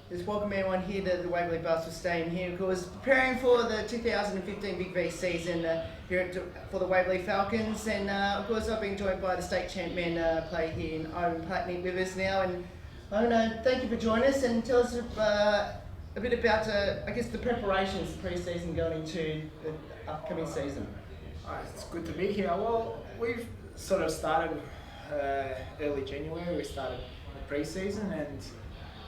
Just welcome everyone here to the Waverley Basketball Stadium here, of course, preparing for the 2015 Big V season for the Waverley Falcons. And of course, I've been joined by the state champion player here in Owen Platney with us now. And Owen, thank you for joining us and tell us a bit about, the preparations pre-season going into the upcoming season. It's good to be here. Well, we've sort of started early January. We started the pre-season and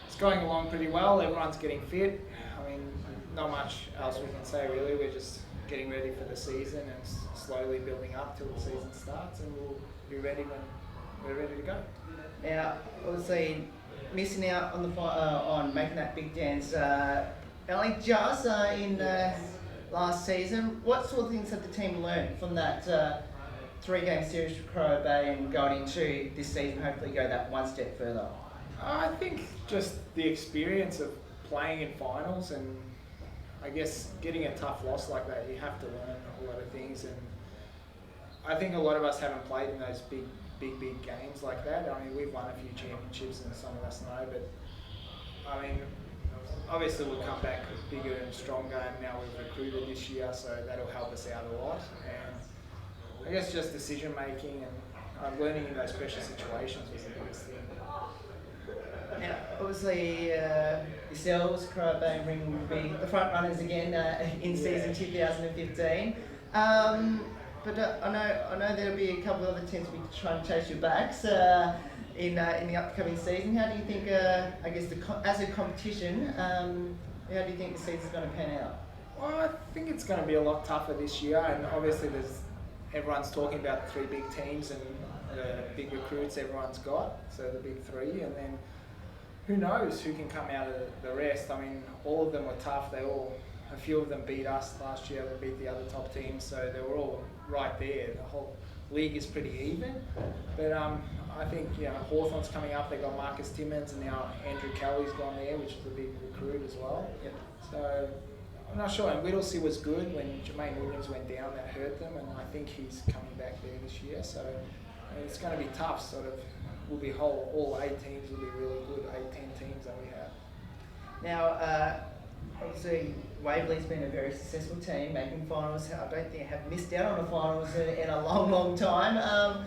it's going along pretty well. Everyone's getting fit. I mean, not much else we can say really. We're just getting ready for the season and slowly building up till the season starts, and we'll be ready when we're ready to go. Now, obviously, missing out on on making that big dance only just in last season. What sort of things have the team learned from that three-game series for Crow Bay and going into this season? Hopefully, go that one step further. I think just the experience of playing in finals, and I guess getting a tough loss like that, you have to learn a lot of things. And I think a lot of us haven't played in those big games like that. I mean, we've won a few championships, and some of us know, but I mean, obviously we'll come back bigger and stronger, and now we've recruited this year, so that'll help us out a lot. And I guess just decision making and learning in those pressure situations was the biggest thing. Now, obviously, yourselves, Crow Bay and Ring will be the front runners again in season 2015. But I know there'll be a couple of other teams will be trying to chase your backs in the upcoming season. How do you think, as a competition, how do you think the season's going to pan out? Well, I think it's going to be a lot tougher this year, and obviously everyone's talking about the three big teams and the big recruits everyone's got, so the big three, and then who knows who can come out of the rest. I mean, all of them were tough. A few of them beat us last year. They beat the other top teams, so they were all right there. The whole league is pretty even. But I think Hawthorn's coming up. They got Marcus Timmins, and now Andrew Kelly's gone there, which is a big recruit as well. Yep. So I'm not sure. And Whittlesey was good when Jermaine Williams went down. That hurt them, and I think he's coming back there this year. So I mean, it's going to be tough. Sort of, all 8 teams will be really good. 8-10 teams that we have. Now, obviously, Waverley's been a very successful team, making finals. I don't think I have missed out on the finals in a long time.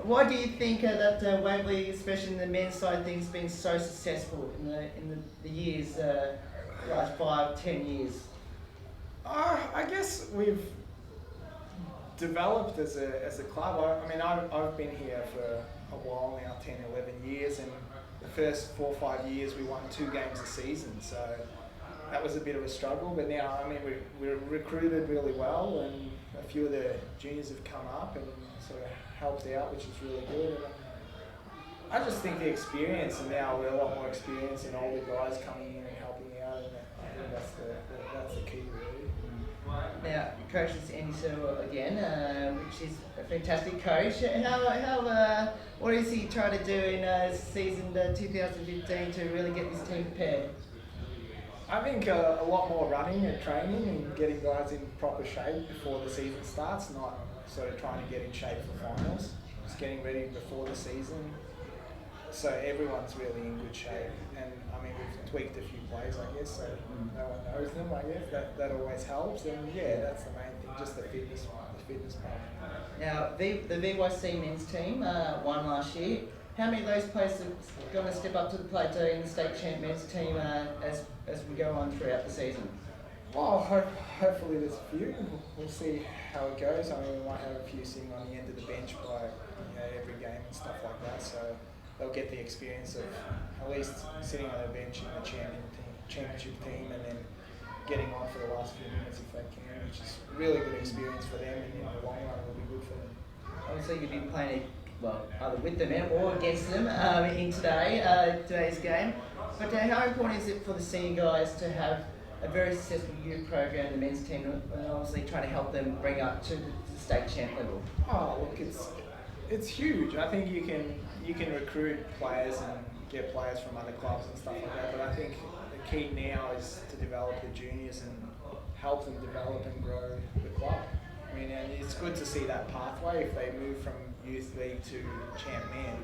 Why do you think that Waverley, especially in the men's side of things, has been so successful in the years, last 5-10 years? I guess we've developed as a club. I mean, I've been here for a while now, 10, 11 years, and the first 4 or 5 years we won 2 games a season, so that was a bit of a struggle. But now, I mean, we're recruited really well, and a few of the juniors have come up and sort of helped out, which is really good. And I just think the experience, and now we're a lot more experienced, and older guys coming in and helping out, and I think that's the key really. Now, coach is Andy Silver again, which is a fantastic coach. What is he trying to do in season 2015 to really get this team prepared? I think a lot more running and training and getting guys in proper shape before the season starts, not sort of trying to get in shape for finals. Just getting ready before the season, so everyone's really in good shape. And I mean, we've tweaked a few plays, I guess, so no one knows them. I guess that always helps. And yeah, that's the main thing, just the fitness part. Now, the VYC men's team won last year. How many of those players are going to step up to the plate in the state champ men's team as we go on throughout the season? Well, hopefully there's a few. We'll see how it goes. I mean, we might have a few sitting on the end of the bench by every game and stuff like that. So they'll get the experience of at least sitting on the bench in the championship team, and then getting on for the last few minutes if they can, which is really good experience for them, and in the long run will be good for them. Obviously, you've been playing either with them or against them in today's game. But how important is it for the senior guys to have a very successful youth program, the men's team, and obviously trying to help them bring up to the state champ level? Oh, look, it's huge. I think you can recruit players and get players from other clubs and stuff like that, but I think the key now is to develop the juniors and help them develop and grow the club. I mean, and it's good to see that pathway if they move from youth league to champ men.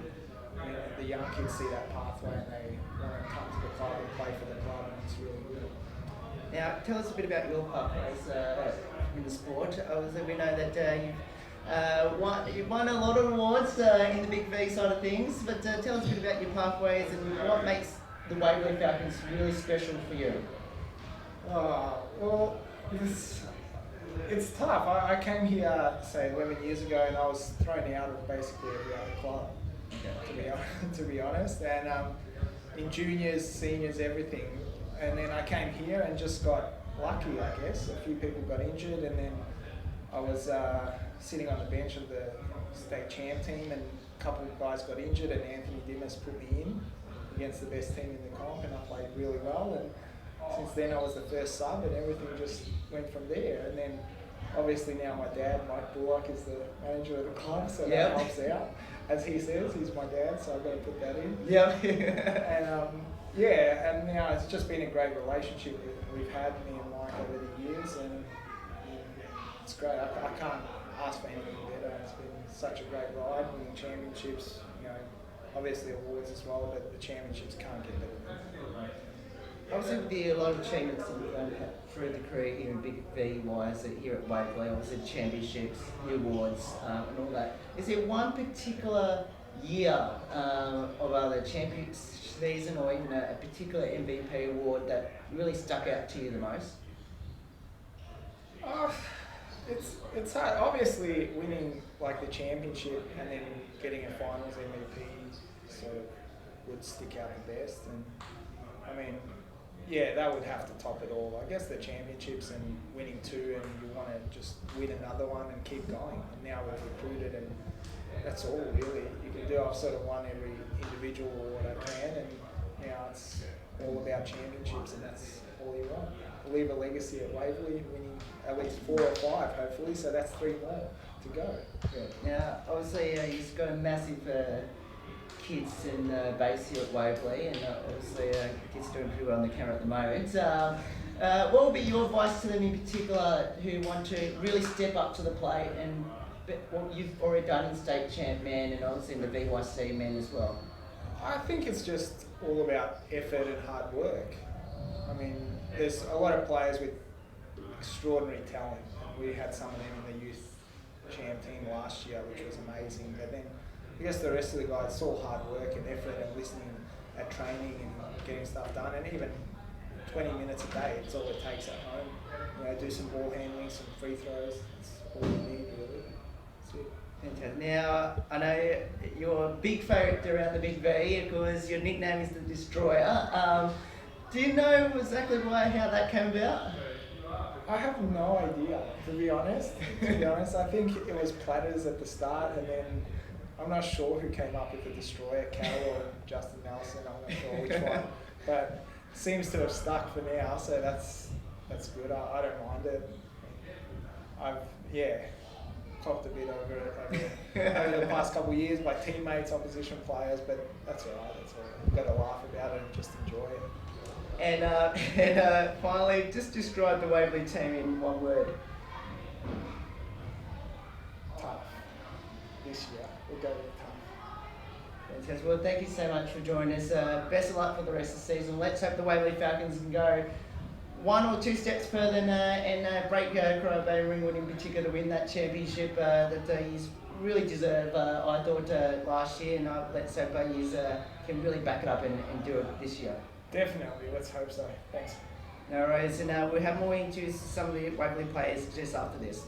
I mean, the young kids see that pathway and they want to come to the club and play for the club it's really good. Now, tell us a bit about your pathways in the sport. Obviously, we know that you've won a lot of awards in the Big V side of things, but tell us a bit about your pathways and what makes the Waverley Falcons really special for you. Well, it's tough. I came here, say, 11 years ago, and I was thrown out of basically every other club, to be honest. And in juniors, seniors, everything. And then I came here and just got lucky, I guess. A few people got injured, and then I was sitting on the bench of the state champ team, and a couple of guys got injured, and Anthony Dimas put me in against the best team in the comp, and I played really well. And since then I was the first sub, and everything just went from there. And then obviously now my dad, Mike Bullock, is the manager of the club, so that helps out. As he says, he's my dad, so I've got to put that in. And now it's just been a great relationship we've had, me and Mike, over the years, and it's great. I can't ask for anything better. It's been such a great ride, winning championships, obviously awards as well, but the championships can't get better than that. Obviously, with a lot of achievements that you've done through the career here in Big V wise, here at Waverley, obviously the championships, the awards, and all that. Is there one particular year of either champions season or even a particular MVP award that really stuck out to you the most? It's hard. Obviously, winning like the championship and then getting a finals MVP sort of would stick out the best. And I mean, that would have to top it all. I guess the championships and winning two, and you want to just win another one and keep going. And now we've recruited, and that's all really you can do. I've sort of won every individual award I can, and now it's all about championships, and that's all you want. Leave a legacy at Waverley, winning at least 4 or 5 hopefully, so that's 3 more to go. Now, obviously, you've got a massive kids and base here at Waverley, and obviously kids doing pretty well on the camera at the moment. What would be your advice to them in particular who want to really step up to the plate and what you've already done in state champ men and obviously in the VYC men as well? I think it's just all about effort and hard work. I mean, there's a lot of players with extraordinary talent. We had some of them in the youth champ team last year, which was amazing. But then I guess the rest of the guys, it's all hard work and effort and listening at training and getting stuff done. And even 20 minutes a day, it's all it takes at home. Do some ball handling, some free throws. That's all you need, really. That's it. Fantastic. Now, I know you're a big favourite around the Big V because your nickname is the Destroyer. Do you know exactly how that came about? I have no idea, to be honest. I think it was Platters at the start, and then I'm not sure who came up with the Destroyer, Carol or Justin Nelson. I'm not sure which one, but it seems to have stuck for now, so that's good. I don't mind it. I've copped a bit over it over the past couple of years. My teammates, opposition players, but that's all right. You've got to laugh about it and just enjoy it. And finally, just describe the Waverley team in one word. Tough. This year, we'll go with tough. Fantastic. Well, thank you so much for joining us. Best of luck for the rest of the season. Let's hope the Waverley Falcons can go 1 or 2 steps further and break Cryobay Ringwood in particular to win that championship that he's really deserved, I thought, last year. And let's hope he can really back it up and do it this year. Definitely, let's hope so. Thanks. No worries, and we'll have more into some of the Waverley players just after this.